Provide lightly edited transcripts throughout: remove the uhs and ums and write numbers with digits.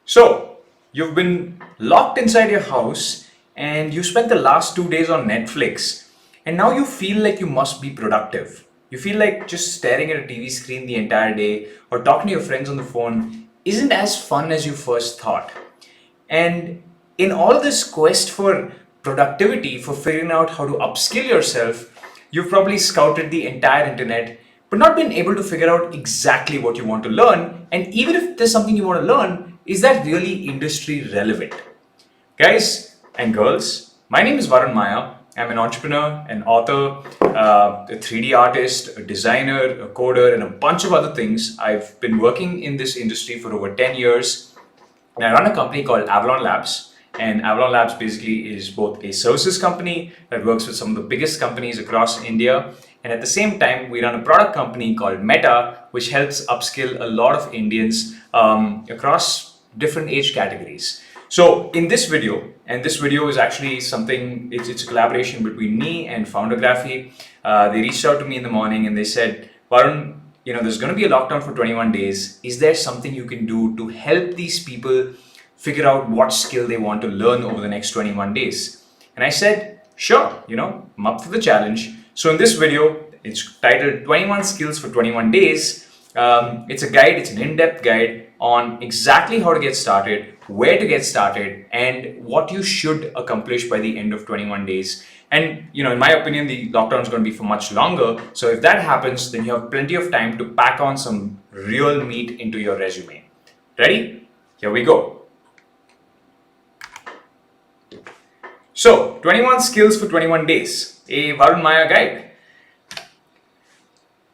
So, you've been locked inside your house and you spent the last 2 days on Netflix, and now you feel like you must be productive. You feel like just staring at a TV screen the entire day or talking to your friends on the phone isn't as fun as you first thought. And in all this quest for productivity, for figuring out how to upskill yourself, you've probably scouted the entire internet, but not been able to figure out exactly what you want to learn. And even if there's something you want to learn, is that really industry relevant? Guys and girls, my name is Varun Maya. I'm an entrepreneur, an author, a 3D artist, a designer, a coder, and a bunch of other things. I've been working in this industry for over 10 years. And I run a company called Avalon Labs. And Avalon Labs basically is both a services company that works with some of the biggest companies across India. And at the same time, we run a product company called Meta, which helps upskill a lot of Indians across different age categories. So in this video, and this video is actually something, it's a collaboration between me and Foundergraphy. They reached out to me in the morning and they said, Varun, there's going to be a lockdown for 21 days. Is there something you can do to help these people figure out what skill they want to learn over the next 21 days? And I said, sure, I'm up for the challenge. So in this video, it's titled 21 Skills for 21 Days. It's a guide, it's an in-depth guide on exactly how to get started, where to get started, and what you should accomplish by the end of 21 days. And in my opinion, the lockdown is going to be for much longer. So if that happens, then you have plenty of time to pack on some real meat into your resume. Ready? Here we go. So 21 skills for 21 days, a Varun Maya guide.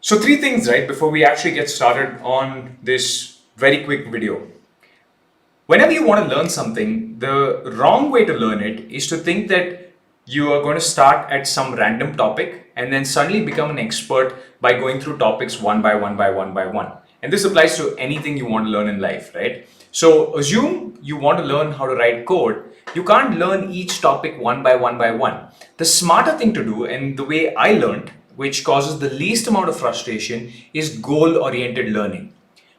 So 3 things, right, before we actually get started on this very quick video. Whenever you want to learn something, the wrong way to learn it is to think that you are going to start at some random topic and then suddenly become an expert by going through topics one by one by one by one. And this applies to anything you want to learn in life, right? So assume you want to learn how to write code. You can't learn each topic one by one by one. The smarter thing to do, and the way I learned, which causes the least amount of frustration, is goal-oriented learning.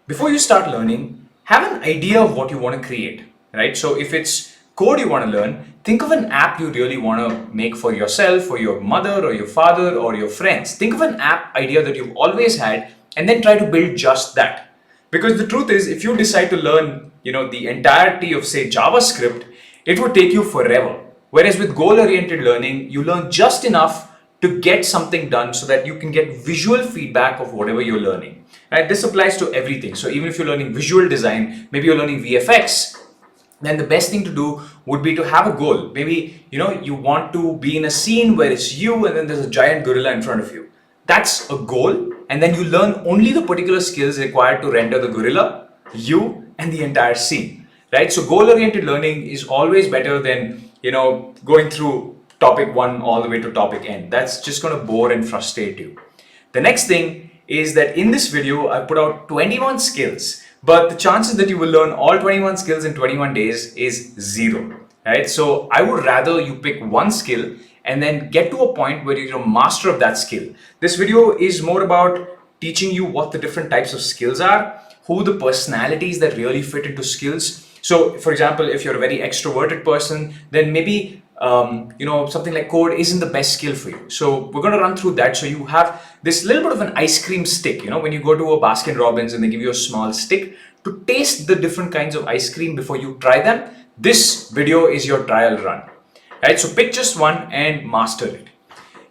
Before you start learning, have an idea of what you want to create, right? So if it's code you want to learn, think of an app you really want to make for yourself, or your mother, or your father, or your friends. Think of an app idea that you've always had, and then try to build just that. Because the truth is, if you decide to learn, the entirety of, say, JavaScript, it would take you forever. Whereas with goal-oriented learning, you learn just enough to get something done so that you can get visual feedback of whatever you're learning. Right? This applies to everything. So even if you're learning visual design, maybe you're learning VFX, then the best thing to do would be to have a goal. Maybe, you want to be in a scene where it's you and then there's a giant gorilla in front of you. That's a goal. And then you learn only the particular skills required to render the gorilla, you, and the entire scene. Right? So goal-oriented learning is always better than, going through topic 1 all the way to topic N. That's just going to bore and frustrate you. The next thing is that in this video, I put out 21 skills, but the chances that you will learn all 21 skills in 21 days is 0, right? So I would rather you pick one skill and then get to a point where you're a master of that skill. This video is more about teaching you what the different types of skills are, who the personalities that really fit into skills. So for example, if you're a very extroverted person, then maybe something like code isn't the best skill for you. So we're going to run through that. So you have this little bit of an ice cream stick, when you go to a Baskin Robbins and they give you a small stick to taste the different kinds of ice cream before you try them. This video is your trial run, right? So pick just one and master it.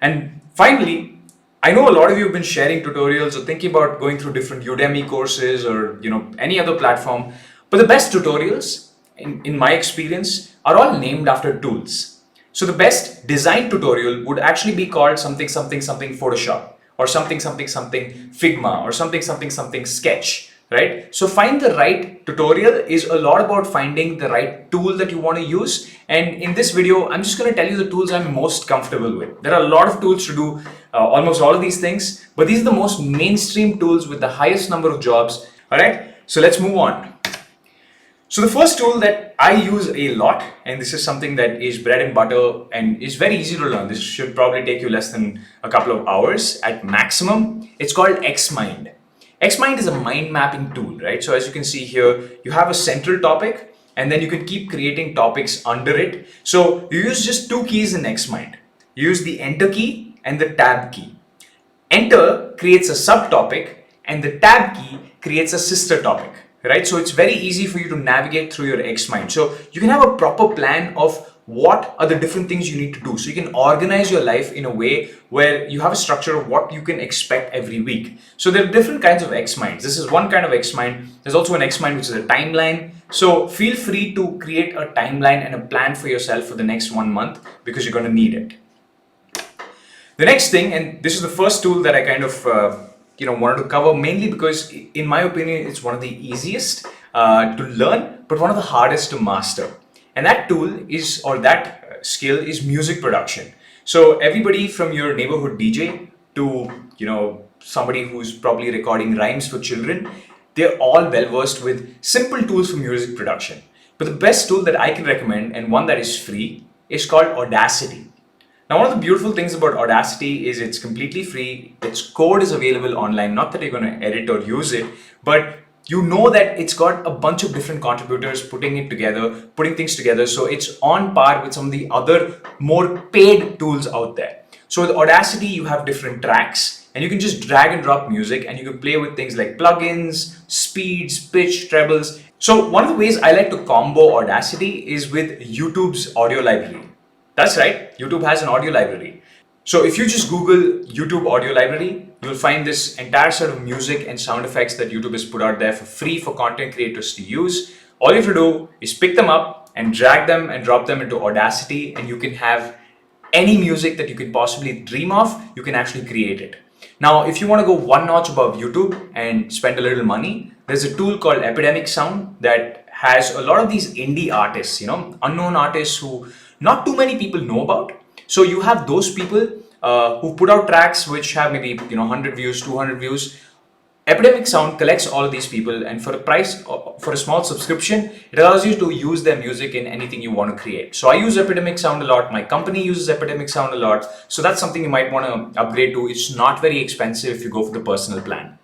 And finally, I know a lot of you have been sharing tutorials or thinking about going through different Udemy courses or, any other platform. But the best tutorials, in my experience, are all named after tools. So the best design tutorial would actually be called something Photoshop, or something Figma, or something Sketch, right? So find the right tutorial is a lot about finding the right tool that you want to use. And in this video, I'm just going to tell you the tools I'm most comfortable with. There are a lot of tools to do almost all of these things, but these are the most mainstream tools with the highest number of jobs. All right, so let's move on. So the first tool that I use a lot, and this is something that is bread and butter and is very easy to learn. This should probably take you less than a couple of hours at maximum. It's called Xmind. Xmind is a mind mapping tool, right? So as you can see here, you have a central topic and then you can keep creating topics under it. So you use just two keys in Xmind. You use the enter key and the tab key. Enter creates a subtopic and the tab key creates a sister topic, right? So it's very easy for you to navigate through your Xmind. So you can have a proper plan of what are the different things you need to do. So you can organize your life in a way where you have a structure of what you can expect every week. So there are different kinds of Xminds. This is one kind of Xmind. There's also an Xmind which is a timeline. So feel free to create a timeline and a plan for yourself for the next 1 month because you're going to need it. The next thing, and this is the first tool that I kind of wanted to cover, mainly because in my opinion it's one of the easiest to learn but one of the hardest to master. And that tool is, or that skill is music production. So everybody from your neighborhood DJ to somebody who's probably recording rhymes for children, they're all well versed with simple tools for music production. But the best tool that I can recommend, and one that is free, is called Audacity. Now, one of the beautiful things about Audacity is it's completely free. Its code is available online. Not that you're going to edit or use it, but you know that it's got a bunch of different contributors putting things together. So it's on par with some of the other more paid tools out there. So with Audacity, you have different tracks and you can just drag and drop music and you can play with things like plugins, speeds, pitch, trebles. So one of the ways I like to combo Audacity is with YouTube's audio library. That's right, YouTube has an audio library. So if you just Google YouTube audio library, you'll find this entire set of music and sound effects that YouTube has put out there for free for content creators to use. All you have to do is pick them up and drag them and drop them into Audacity, and you can have any music that you could possibly dream of, you can actually create it. Now, if you want to go one notch above YouTube and spend a little money, there's a tool called Epidemic Sound that has a lot of these indie artists, unknown artists who not too many people know about. So you have those people who put out tracks which have maybe 100 views, 200 views. Epidemic Sound collects all of these people, and for a price, for a small subscription, it allows you to use their music in anything you want to create. So I use Epidemic Sound a lot. My company uses Epidemic Sound a lot. So that's something you might want to upgrade to. It's not very expensive if you go for the personal plan.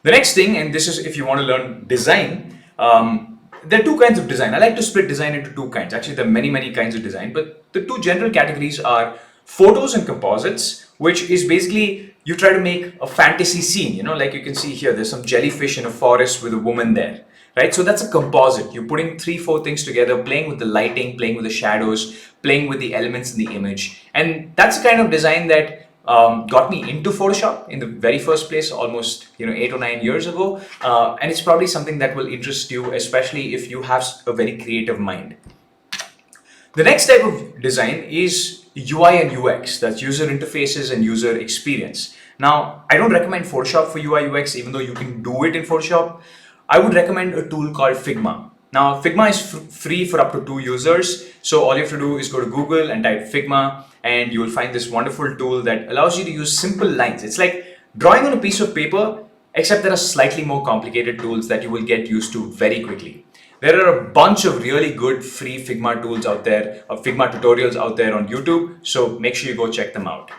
The next thing, and this is if you want to learn design, there are two kinds of design. I like to split design into two kinds. Actually, there are many kinds of design, but the two general categories are photos and composites, which is basically you try to make a fantasy scene. Like you can see here, there's some jellyfish in a forest with a woman there, right? So that's a composite. You're putting 3-4 things together, playing with the lighting, playing with the shadows, playing with the elements in the image. And that's the kind of design that got me into Photoshop in the very first place almost 8 or 9 years ago, and it's probably something that will interest you, especially if you have a very creative mind. The next type of design is UI and UX, that's user interfaces and user experience. Now, I don't recommend Photoshop for UI UX, even though you can do it in Photoshop. I would recommend a tool called Figma. Now, Figma is free for up to 2 users. So all you have to do is go to Google and type Figma, and you will find this wonderful tool that allows you to use simple lines. It's like drawing on a piece of paper, except there are slightly more complicated tools that you will get used to very quickly. There are a bunch of really good free Figma tools out there, Figma tutorials out there on YouTube. So make sure you go check them out.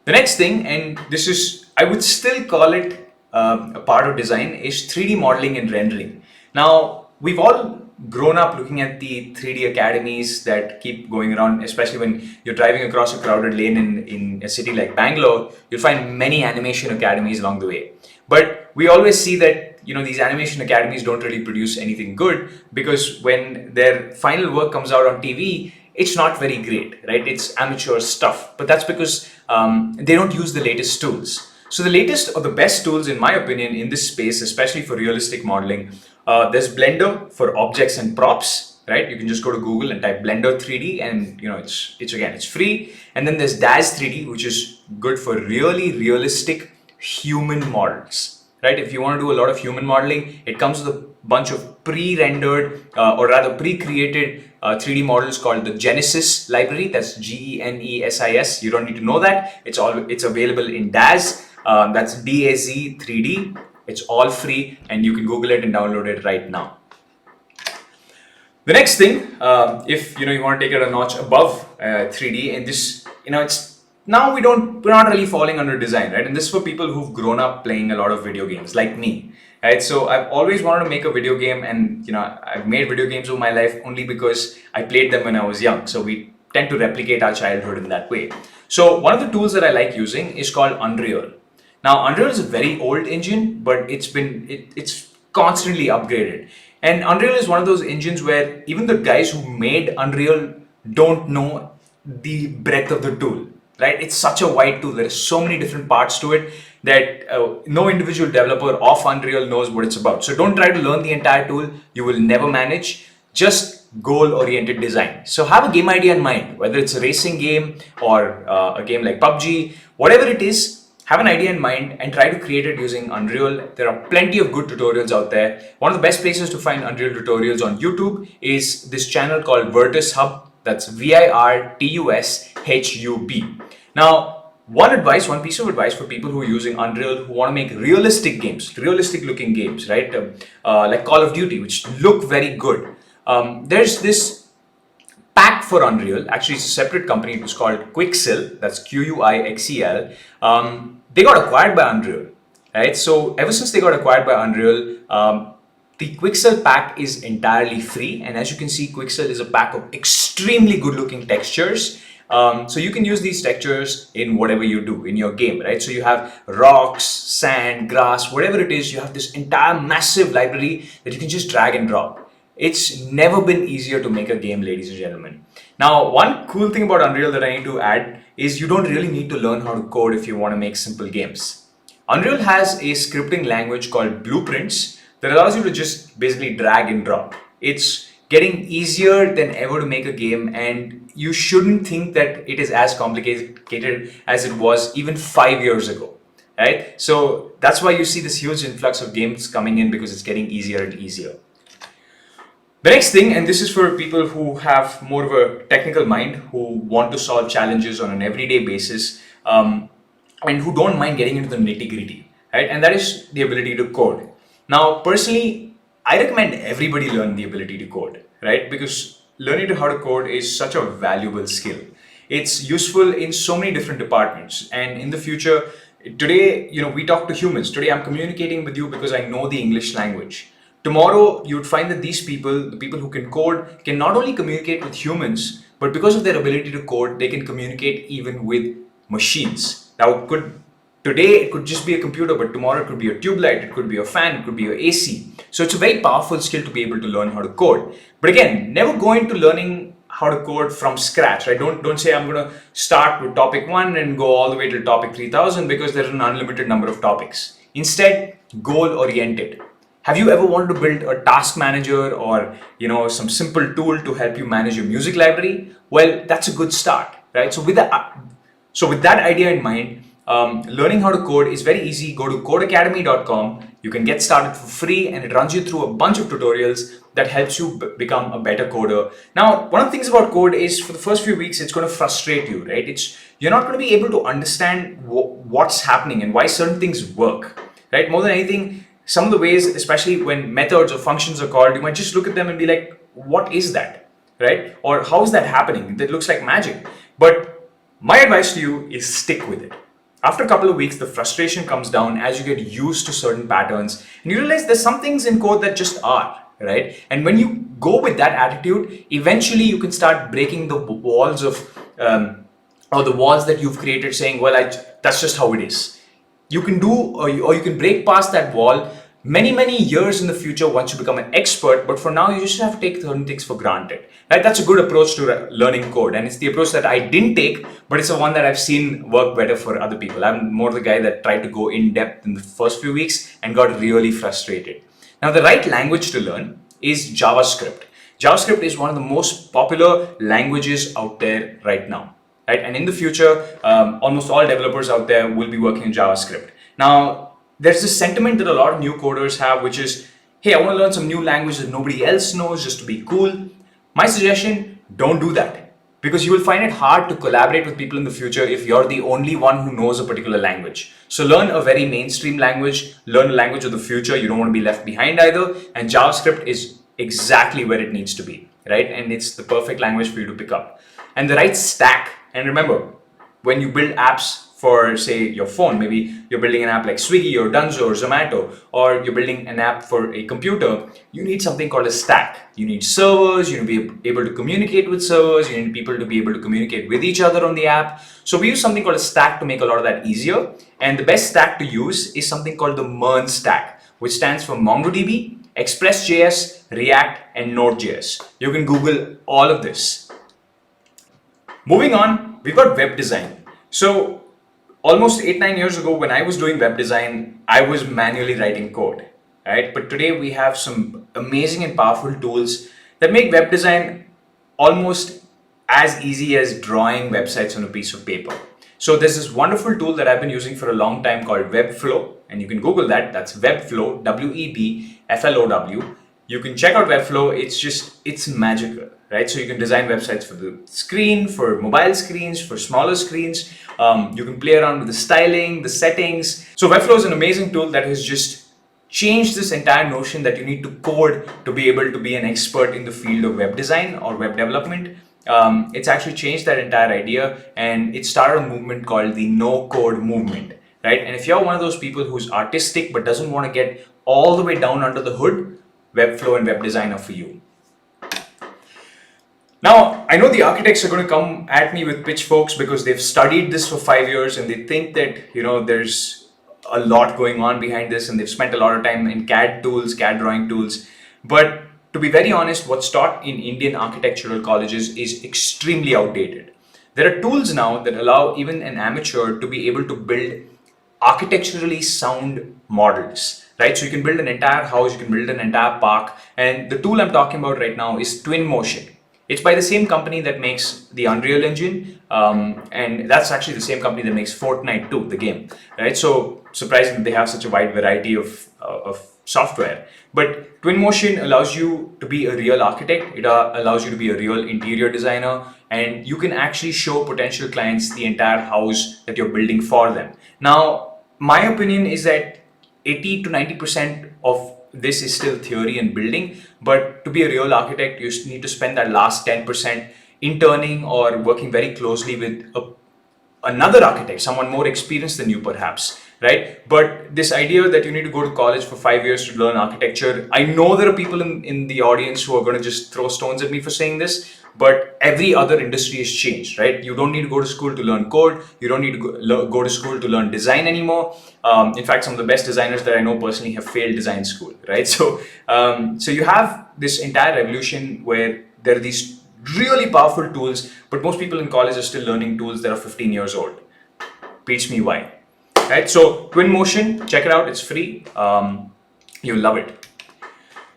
The next thing, and this is, I would still call it a part of design, is 3D modeling and rendering. Now, we've all grown up looking at the 3D academies that keep going around, especially when you're driving across a crowded lane in a city like Bangalore. You'll find many animation academies along the way. But we always see that these animation academies don't really produce anything good, because when their final work comes out on TV, it's not very great, right? It's amateur stuff. But that's because they don't use the latest tools. So the latest or the best tools, in my opinion, in this space, especially for realistic modeling, there's Blender for objects and props, right? You can just go to Google and type Blender 3D, and it's free. And then there's DAZ 3D, which is good for really realistic human models, right? If you want to do a lot of human modeling, it comes with a bunch of pre-rendered or rather pre-created 3D models called the Genesis library. That's GENESIS. You don't need to know that. It's available in DAZ. That's DAZ 3D. It's all free, and you can Google it and download it right now. The next thing, if you want to take it a notch above 3D, and this, it's now we're not really falling under design, right? And this is for people who've grown up playing a lot of video games, like me. right? So I've always wanted to make a video game, and I've made video games over my life only because I played them when I was young. So we tend to replicate our childhood in that way. So one of the tools that I like using is called Unreal. Now Unreal is a very old engine, but it's constantly upgraded. And Unreal is one of those engines where even the guys who made Unreal don't know the breadth of the tool, right? It's such a wide tool. There's so many different parts to it that no individual developer of Unreal knows what it's about. So don't try to learn the entire tool. You will never manage. Just goal-oriented design. So have a game idea in mind, whether it's a racing game or a game like PUBG, whatever it is, have an idea in mind and try to create it using Unreal. There are plenty of good tutorials out there. One of the best places to find Unreal tutorials on YouTube is this channel called Virtus Hub. That's VIRTUSHUB. Now, one piece of advice for people who are using Unreal who want to make realistic games, realistic looking games, right? Like Call of Duty, which look very good. There's this pack for Unreal. Actually, it's a separate company. It was called Quixel. That's QUIXEL. They got acquired by Unreal, right? So ever since they got acquired by Unreal, the Quixel pack is entirely free. And as you can see, Quixel is a pack of extremely good looking textures. So you can use these textures in whatever you do in your game, right? So you have rocks, sand, grass, whatever it is, you have this entire massive library that you can just drag and drop. It's never been easier to make a game, ladies and gentlemen. Now, one cool thing about Unreal that I need to add is you don't really need to learn how to code if you want to make simple games. Unreal has a scripting language called Blueprints that allows you to just basically drag and drop. It's getting easier than ever to make a game, and you shouldn't think that it is as complicated as it was even 5 years ago, right? So that's why you see this huge influx of games coming in, because it's getting easier and easier. The next thing, and this is for people who have more of a technical mind, who want to solve challenges on an everyday basis, and who don't mind getting into the nitty-gritty, right? And that is the ability to code. Now, personally, I recommend everybody learn the ability to code, right? Because learning how to code is such a valuable skill. It's useful in so many different departments, and in the future, today, we talk to humans. Today, I'm communicating with you because I know the English language. Tomorrow, you'd find that these people, the people who can code, can not only communicate with humans, but because of their ability to code, they can communicate even with machines. Now, today it could just be a computer, but tomorrow it could be a tube light, it could be a fan, it could be a AC. So it's a very powerful skill to be able to learn how to code. But again, never go into learning how to code from scratch, right? Don't say I'm going to start with topic 1 and go all the way to topic 3000, because there's an unlimited number of topics. Instead, goal oriented. Have you ever wanted to build a task manager or some simple tool to help you manage your music library? Well, that's a good start, right? So with that idea in mind, learning how to code is very easy. Go to codeacademy.com. You can get started for free, and it runs you through a bunch of tutorials that helps you become a better coder. Now, one of the things about code is, for the first few weeks, it's going to frustrate you, right? You're not going to be able to understand what's happening and why certain things work, right? More than anything, some of the ways, especially when methods or functions are called, you might just look at them and be like, what is that, right? Or how is that happening? That looks like magic. But my advice to you is stick with it. After a couple of weeks, the frustration comes down as you get used to certain patterns, and you realize there's some things in code that just are, right? And when you go with that attitude, eventually you can start breaking the walls of, or the walls that you've created, saying, well, that's just how it is. You can do, or you can break past that wall many years in the future once you become an expert, but for now you just have to take certain things for granted, right? That's a good approach to learning code, and it's the approach that I didn't take, but it's the one that I've seen work better for other people. I'm more the guy that tried to go in depth in the first few weeks and got really frustrated. Now, the right language to learn is JavaScript. JavaScript is one of the most popular languages out there right now, right? And in the future, almost all developers out there will be working in JavaScript. Now, there's this sentiment that a lot of new coders have, which is, hey, I want to learn some new language that nobody else knows just to be cool. My suggestion, don't do that, because you will find it hard to collaborate with people in the future if you're the only one who knows a particular language. So learn a very mainstream language, learn a language of the future. You don't want to be left behind either. And JavaScript is exactly where it needs to be, right? And it's the perfect language for you to pick up. And the right stack. And remember, when you build apps for, say, your phone. Maybe you're building an app like Swiggy or Dunzo or Zomato, or you're building an app for a computer. You need something called a stack. You need servers, you need to be able to communicate with servers, you need people to be able to communicate with each other on the app. So we use something called a stack to make a lot of that easier. And the best stack to use is something called the MERN stack, which stands for MongoDB, Express.js, React, and Node.js. You can Google all of this. Moving on, we've got web design. So almost 8-9 years ago, when I was doing web design, I was manually writing code, right? But today we have some amazing and powerful tools that make web design almost as easy as drawing websites on a piece of paper. So there's this wonderful tool that I've been using for a long time called Webflow, and you can Google that. That's Webflow, Webflow. You can check out Webflow. It's magical, right? So you can design websites for the screen, for mobile screens, for smaller screens. You can play around with the styling, the settings. So Webflow is an amazing tool that has just changed this entire notion that you need to code to be able to be an expert in the field of web design or web development. It's actually changed that entire idea, and it started a movement called the no-code movement, right? And if you're one of those people who's artistic but doesn't want to get all the way down under the hood, Webflow and web design are for you. Now, I know the architects are going to come at me with pitchforks because they've studied this for 5 years and they think that, there's a lot going on behind this, and they've spent a lot of time in CAD tools, CAD drawing tools. But to be very honest, what's taught in Indian architectural colleges is extremely outdated. There are tools now that allow even an amateur to be able to build architecturally sound models, right? So you can build an entire house, you can build an entire park, and the tool I'm talking about right now is Twinmotion. It's by the same company that makes the Unreal Engine, and that's actually the same company that makes Fortnite too, the game, right? So surprising that they have such a wide variety of software. But Twinmotion allows you to be a real architect. It allows you to be a real interior designer, and you can actually show potential clients the entire house that you're building for them. Now, my opinion is that 80 to 90% of this is still theory and building, but to be a real architect, you need to spend that last 10% interning or working very closely with another architect, someone more experienced than you perhaps, right? But this idea that you need to go to college for 5 years to learn architecture, I know there are people in the audience who are going to just throw stones at me for saying this, but every other industry has changed, right? You don't need to go to school to learn code. You don't need to go to school to learn design anymore. In fact, some of the best designers that I know personally have failed design school, right? So you have this entire revolution where there are these really powerful tools, but most people in college are still learning tools that are 15 years old. Beats me why, right? So Twinmotion, check it out. It's free. You'll love it.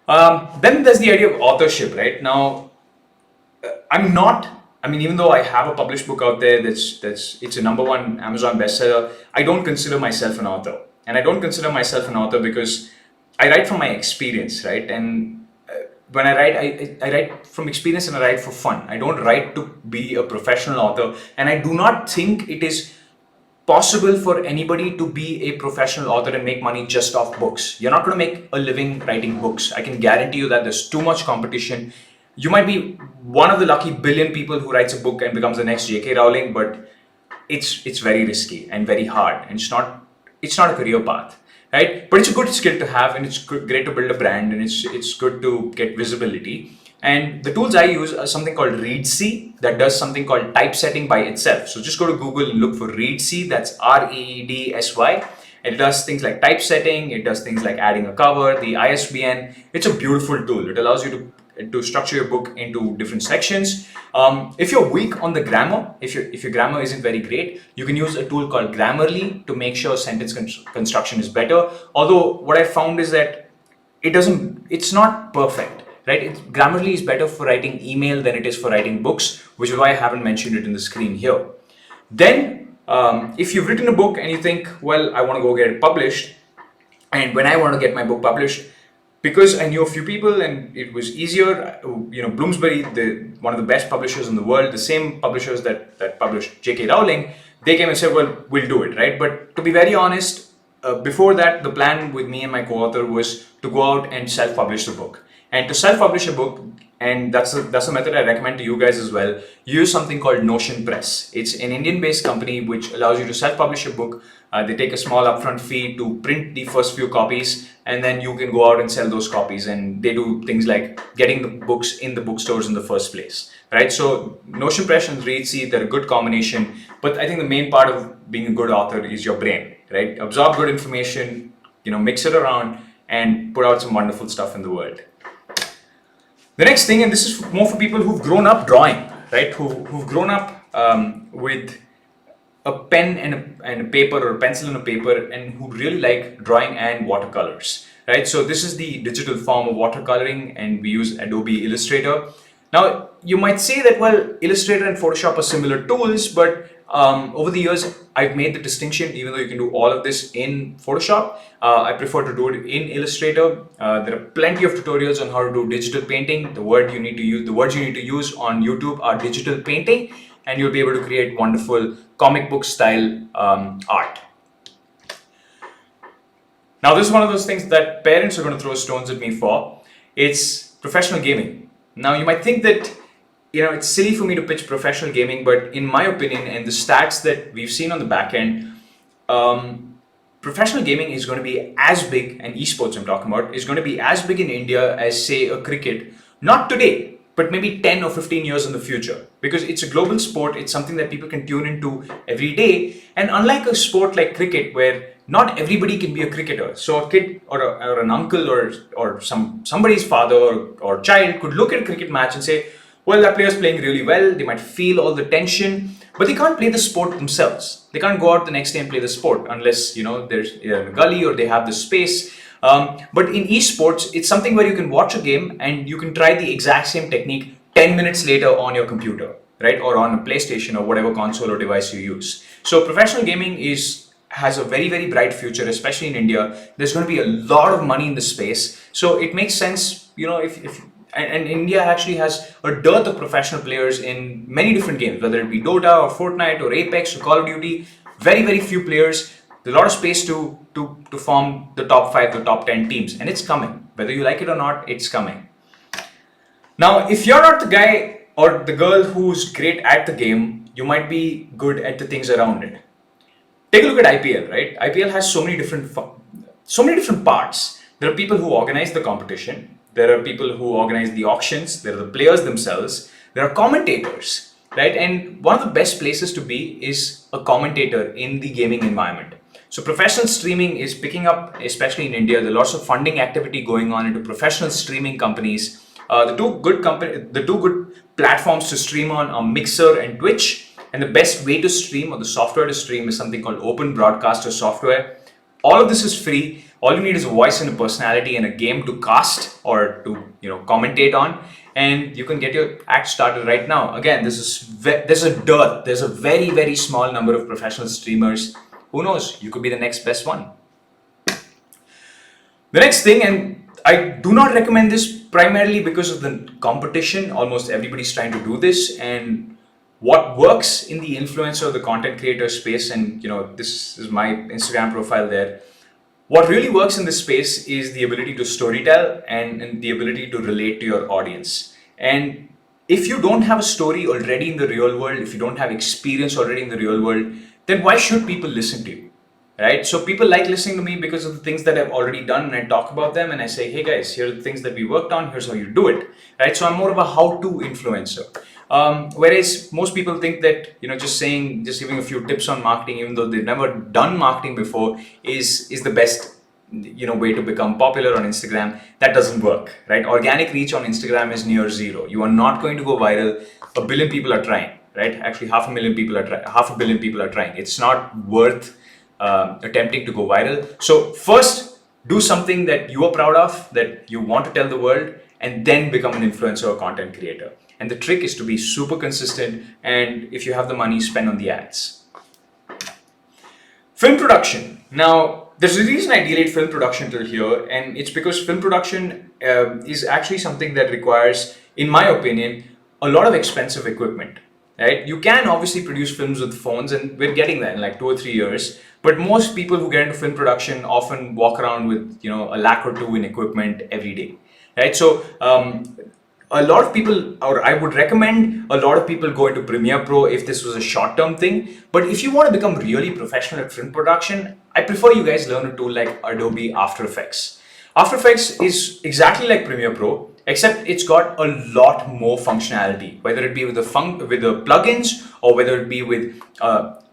Then there's the idea of authorship, right? Now, even though I have a published book out there it's a #1 Amazon bestseller, I don't consider myself an author. And I don't consider myself an author because I write from my experience, right? And when I write, I write from experience and I write for fun. I don't write to be a professional author. And I do not think it is possible for anybody to be a professional author and make money just off books. You're not going to make a living writing books. I can guarantee you that there's too much competition. You might be one of the lucky billion people who writes a book and becomes the next J.K. Rowling, but it's very risky and very hard, and it's not a career path, right? But it's a good skill to have, and it's great to build a brand, and it's good to get visibility. And the tools I use are something called Reedsy that does something called typesetting by itself. So just go to Google and look for Reedsy. That's Reedsy. It does things like typesetting. It does things like adding a cover, the ISBN. It's a beautiful tool. It allows you to structure your book into different sections. If you're weak on the grammar, if your grammar isn't very great, you can use a tool called Grammarly to make sure sentence construction is better. Although what I found is that it's not perfect, right? Grammarly is better for writing email than it is for writing books, which is why I haven't mentioned it in the screen here. Then, if you've written a book and you think, well, I want to go get it published, and when I want to get my book published, because I knew a few people and it was easier, Bloomsbury, one of the best publishers in the world, the same publishers that published J.K. Rowling, they came and said, well, we'll do it, right? But to be very honest, before that, the plan with me and my co-author was to go out and self-publish the book. And to self-publish a book, and that's a method I recommend to you guys as well, use something called Notion Press. It's an Indian-based company which allows you to self-publish a book. They take a small upfront fee to print the first few copies, and then you can go out and sell those copies. And they do things like getting the books in the bookstores in the first place, right? So Notion Press and Readseed, they're a good combination. But I think the main part of being a good author is your brain, right? Absorb good information, mix it around, and put out some wonderful stuff in the world. The next thing, and this is more for people who've grown up drawing, right? Who've grown up with a pen and a paper, or a pencil and a paper, and who really like drawing and watercolors, right? So this is the digital form of watercoloring, and we use Adobe Illustrator. Now, you might say that, well, Illustrator and Photoshop are similar tools, but over the years, I've made the distinction. Even though you can do all of this in Photoshop, I prefer to do it in Illustrator. There are plenty of tutorials on how to do digital painting. The words you need to use on YouTube are digital painting, and you'll be able to create wonderful comic book style art. Now, this is one of those things that parents are going to throw stones at me for. It's professional gaming. Now, you might think that it's silly for me to pitch professional gaming, but in my opinion, and the stats that we've seen on the back end, professional gaming is going to be as big, and esports I'm talking about, is going to be as big in India as, say, a cricket. Not today, but maybe 10 or 15 years in the future. Because it's a global sport, it's something that people can tune into every day. And unlike a sport like cricket, where not everybody can be a cricketer. So a kid or an uncle or somebody's father or child could look at a cricket match and say, well, that player's playing really well, they might feel all the tension, but they can't play the sport themselves. They can't go out the next day and play the sport unless, they're in a gully or they have the space. But in esports, it's something where you can watch a game and you can try the exact same technique 10 minutes later on your computer, right? Or on a PlayStation or whatever console or device you use. So professional gaming has a very, very bright future, especially in India. There's going to be a lot of money in the space. So it makes sense, and India actually has a dearth of professional players in many different games, whether it be Dota or Fortnite or Apex or Call of Duty. Very, very few players. There's a lot of space to form the top 5, the top 10 teams, and it's coming. Whether you like it or not, it's coming. Now, if you're not the guy or the girl who's great at the game, you might be good at the things around it. Take a look at IPL, right? IPL has so many different parts. There are people who organize the competition. There are people who organize the auctions. There are the players themselves. There are commentators, right? And one of the best places to be is a commentator in the gaming environment. So professional streaming is picking up, especially in India. There's lots of funding activity going on into professional streaming companies. The two good platforms to stream on are Mixer and Twitch. And the best way to stream, or the software to stream, is something called Open Broadcaster software. All of this is free. All you need is a voice and a personality and a game to cast or to commentate on, and you can get your act started right now. Again, there's a very, very small number of professional streamers. Who knows? You could be the next best one. The next thing, and I do not recommend this primarily because of the competition. Almost everybody's trying to do this, and what works in the influencer or the content creator space, and this is my Instagram profile there. What really works in this space is the ability to storytell and the ability to relate to your audience. And if you don't have a story already in the real world, if you don't have experience already in the real world, then why should people listen to you, right? So people like listening to me because of the things that I've already done, and I talk about them and I say, hey guys, here are the things that we worked on, here's how you do it, right? So I'm more of a how-to influencer. Whereas most people think that just giving a few tips on marketing, even though they've never done marketing before, is the best way to become popular on Instagram. That doesn't work, right? Organic reach on Instagram is near zero. You are not going to go viral. 1 billion people are trying, right? Actually, 500 million people are trying. It's not worth attempting to go viral. So first, do something that you are proud of, that you want to tell the world, and then become an influencer or content creator. And the trick is to be super consistent, and if you have the money, spend on the ads. Film production. Now, there's a reason I delayed film production till here, and it's because film production is actually something that requires, in my opinion, a lot of expensive equipment. right? You can obviously produce films with phones, and we're getting that in like 2 or 3 years. But most people who get into film production often walk around with, a lakh or two in equipment every day, right? So a lot of people, or I would recommend a lot of people go into Premiere Pro if this was a short-term thing. But if you want to become really professional at film production, I prefer you guys learn a tool like Adobe After Effects. After Effects is exactly like Premiere Pro, except it's got a lot more functionality, whether it be with the plugins or whether it be with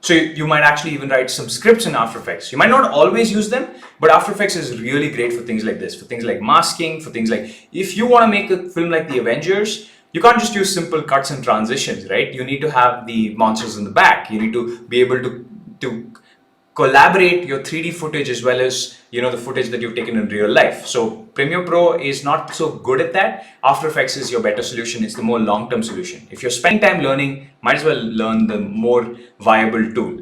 so you might actually even write some scripts in After Effects. You might not always use them, but After Effects is really great for things like this, for things like masking, for things like if you want to make a film like the Avengers, you can't just use simple cuts and transitions, right? You need to have the monsters in the back. You need to be able to collaborate your 3D footage as well as the footage that you've taken in real life. So Premiere Pro is not so good at that. After Effects is your better solution. It's the more long-term solution. If you're spending time learning, might as well learn the more viable tool.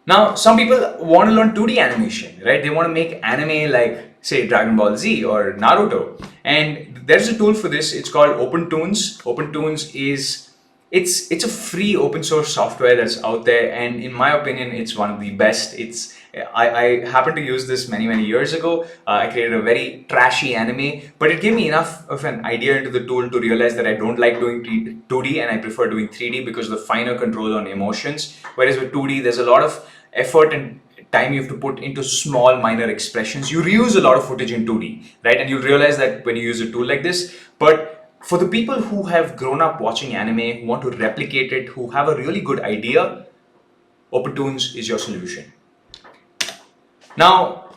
Now, some people want to learn 2D animation, right? They want to make anime like, say, Dragon Ball Z or Naruto. And there's a tool for this. It's called OpenToons. OpenToons is it's a free open source software that's out there, and in my opinion, it's one of the best. I happened to use this many years ago. I created a very trashy anime, but it gave me enough of an idea into the tool to realize that I don't like doing 2D and I prefer doing 3D because of the finer control on emotions. Whereas with 2D, there's a lot of effort and time you have to put into small minor expressions. You reuse a lot of footage in 2D, right? And you'll realize that when you use a tool like this. But for the people who have grown up watching anime, who want to replicate it, who have a really good idea, OpenToons is your solution. Now,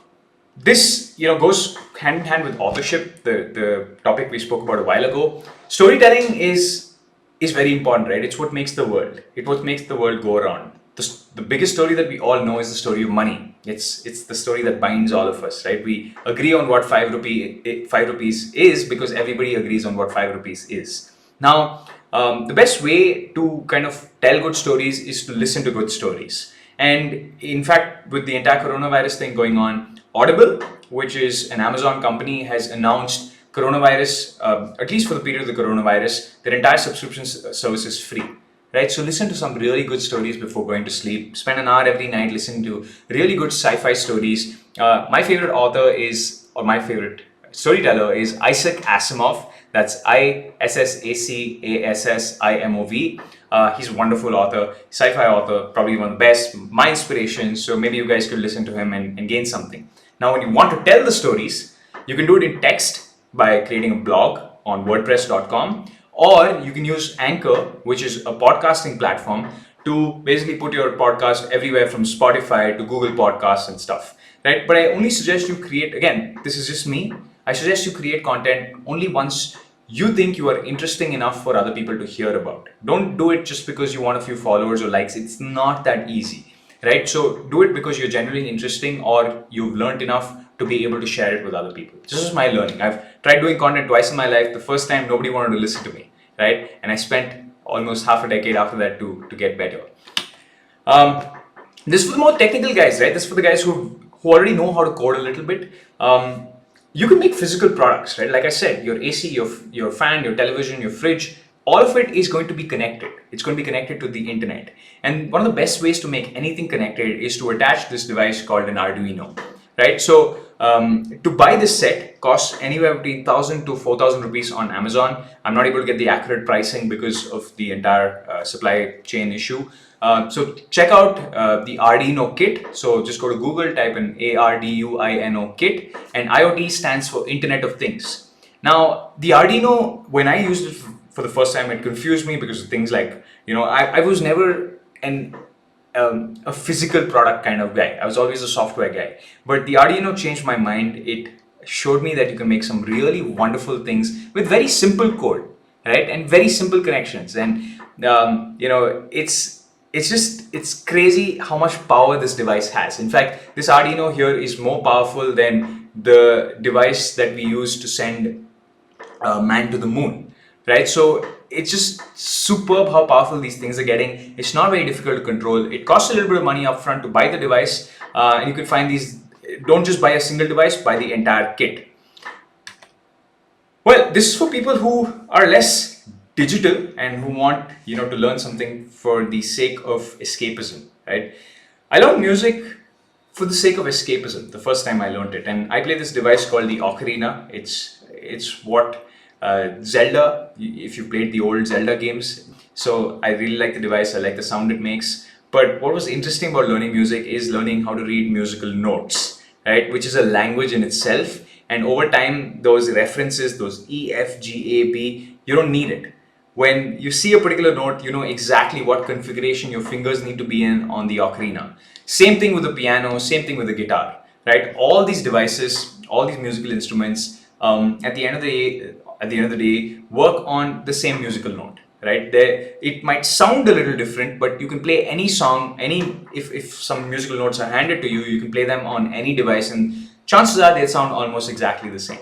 this goes hand in hand with authorship, the topic we spoke about a while ago. Storytelling is very important, right? It's what makes the world. It's what makes the world go around. The biggest story that we all know is the story of money. It's the story that binds all of us, right? We agree on what 5 rupees is because everybody agrees on what 5 rupees is. Now, the best way to kind of tell good stories is to listen to good stories. And in fact, with the entire coronavirus thing going on, Audible, which is an Amazon company, has announced coronavirus, at least for the period of the coronavirus, their entire subscription service is free. Right, so listen to some really good stories before going to sleep. Spend an hour every night listening to really good sci-fi stories. My favorite author is, or my favorite storyteller is Isaac Asimov. That's Isaac He's a wonderful author, sci-fi author, probably one of the best, my inspiration. So maybe you guys could listen to him and gain something. Now, when you want to tell the stories, you can do it in text by creating a blog on WordPress.com. Or you can use Anchor, which is a podcasting platform, to basically put your podcast everywhere from Spotify to Google Podcasts and stuff, right? But I only suggest you create, again, this is just me, I suggest you create content only once you think you are interesting enough for other people to hear about. Don't do it just because you want a few followers or likes. It's not that easy, right? So do it because you're genuinely interesting or you've learned enough to be able to share it with other people. This is my learning. I've tried doing content twice in my life. The first time, nobody wanted to listen to me, right? And I spent almost half a decade after that to get better. This is for the more technical guys, right? This is for the guys who already know how to code a little bit. You can make physical products, right? Like I said, your AC, your fan, your television, your fridge, all of it is going to be connected. It's going to be connected to the internet. And one of the best ways to make anything connected is to attach this device called an Arduino, right? So to buy this set costs anywhere between 1,000 to 4,000 rupees on Amazon. I'm not able to get the accurate pricing because of the entire supply chain issue. So check out the Arduino kit. So just go to Google, type in Arduino kit, and IoT stands for Internet of Things. Now, the Arduino, when I used it for the first time, it confused me because of things like, I was never a physical product kind of guy. I was always a software guy. But the Arduino changed my mind. It showed me that you can make some really wonderful things with very simple code, right? And very simple connections. And it's crazy how much power this device has. In fact, this Arduino here is more powerful than the device that we use to send man to the moon, right? So it's just superb how powerful these things are getting. It's not very difficult to control. It costs a little bit of money upfront to buy the device, and you can find these. Don't just buy a single device, buy the entire kit. Well, this is for people who are less digital and who want to learn something for the sake of escapism, right? I learned music for the sake of escapism the first time I learned it, and I play this device called the ocarina. It's what Zelda, if you played the old Zelda games. So I really like the device. I like the sound it makes. But what was interesting about learning music is learning how to read musical notes, right? Which is a language in itself. And over time, those references, those E, F, G, A, B, you don't need it. When you see a particular note, you know exactly what configuration your fingers need to be in on the ocarina. Same thing with the piano, same thing with the guitar, right? All these devices, all these musical instruments, at the end of the day, work on the same musical note, right? It might sound a little different, but you can play any song, if some musical notes are handed to you, you can play them on any device, and chances are they sound almost exactly the same,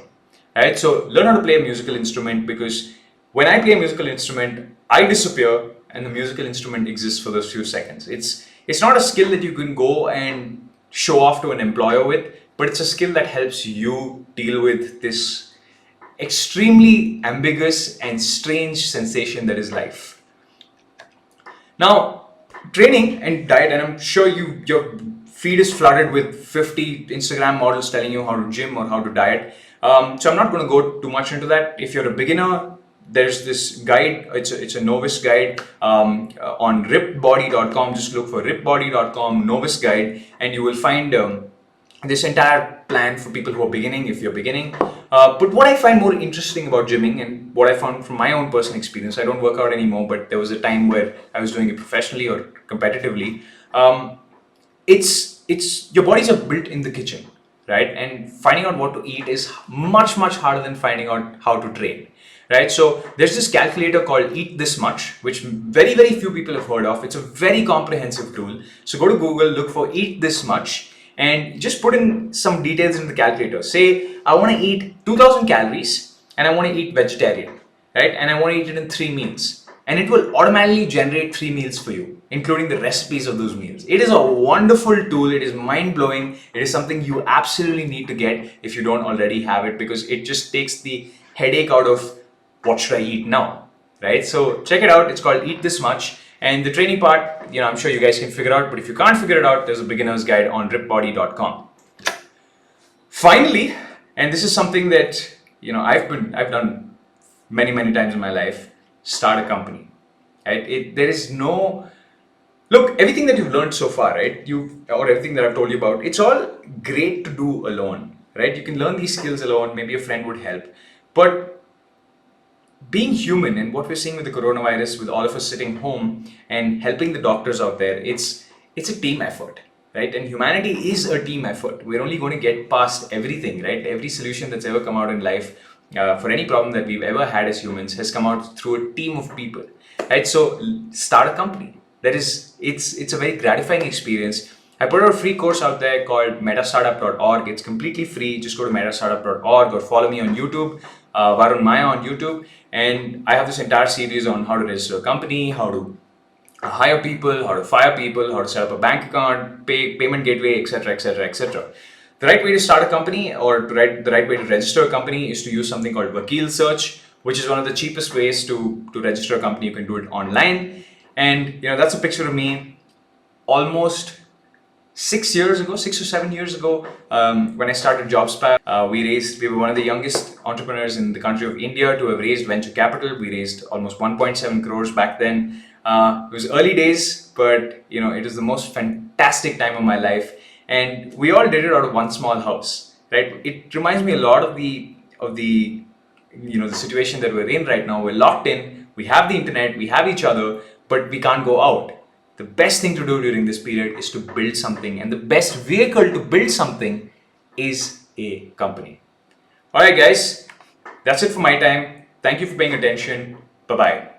right? So learn how to play a musical instrument, because when I play a musical instrument, I disappear and the musical instrument exists for those few seconds. It's not a skill that you can go and show off to an employer with, but it's a skill that helps you deal with this extremely ambiguous and strange sensation that is life. Now, training and diet, and I'm sure your feed is flooded with 50 Instagram models telling you how to gym or how to diet. So I'm not going to go too much into that. If you're a beginner, there's this guide. It's a novice guide on rippedbody.com. Just look for rippedbody.com novice guide, and you will find this entire plan for people who are beginning, if you're beginning. But what I find more interesting about gymming, and what I found from my own personal experience, I don't work out anymore, but there was a time where I was doing it professionally or competitively. It's your bodies are built in the kitchen, right? And finding out what to eat is much harder than finding out how to train, right? So there's this calculator called Eat This Much, which very few people have heard of. It's a very comprehensive tool. So go to Google, look for Eat This Much, and just put in some details in the calculator. Say I want to eat 2000 calories and I want to eat vegetarian, right? And I want to eat it in 3 meals, and it will automatically generate 3 meals for you, including the recipes of those meals. It is a wonderful tool. It is mind-blowing. It is something you absolutely need to get if you don't already have it, because it just takes the headache out of what should I eat now, right? So check it out. It's called Eat This Much. And the training part, I'm sure you guys can figure out, but if you can't figure it out, there's a beginner's guide on rippedbody.com. Finally, and this is something that I've done many times in my life, start a company. Right? There is no look, everything that you've learned so far, right? Or everything that I've told you about, it's all great to do alone, right? You can learn these skills alone, maybe a friend would help. But being human, and what we're seeing with the coronavirus, with all of us sitting home and helping the doctors out there, it's a team effort, right? And humanity is a team effort. We're only going to get past everything, right? Every solution that's ever come out in life for any problem that we've ever had as humans has come out through a team of people, right? So start a company. It's a very gratifying experience. I put out a free course out there called metastartup.org. It's completely free. Just go to metastartup.org or follow me on YouTube, Varun Maya on YouTube. And I have this entire series on how to register a company, how to hire people, how to fire people, how to set up a bank account, payment gateway, etc. The right way to start a company, or the right way to register a company, is to use something called Vakil Search, which is one of the cheapest ways to register a company. You can do it online. And that's a picture of me almost 6 or 7 years ago, when I started JobSpy. We were one of the youngest entrepreneurs in the country of India to have raised venture capital. We raised almost 1.7 crores back then. It was early days, but it was the most fantastic time of my life. And we all did it out of one small house, right? It reminds me a lot of the situation that we're in right now. We're locked in. We have the internet. We have each other, but we can't go out. The best thing to do during this period is to build something, and the best vehicle to build something is a company. All right, guys, that's it for my time. Thank you for paying attention. Bye-bye.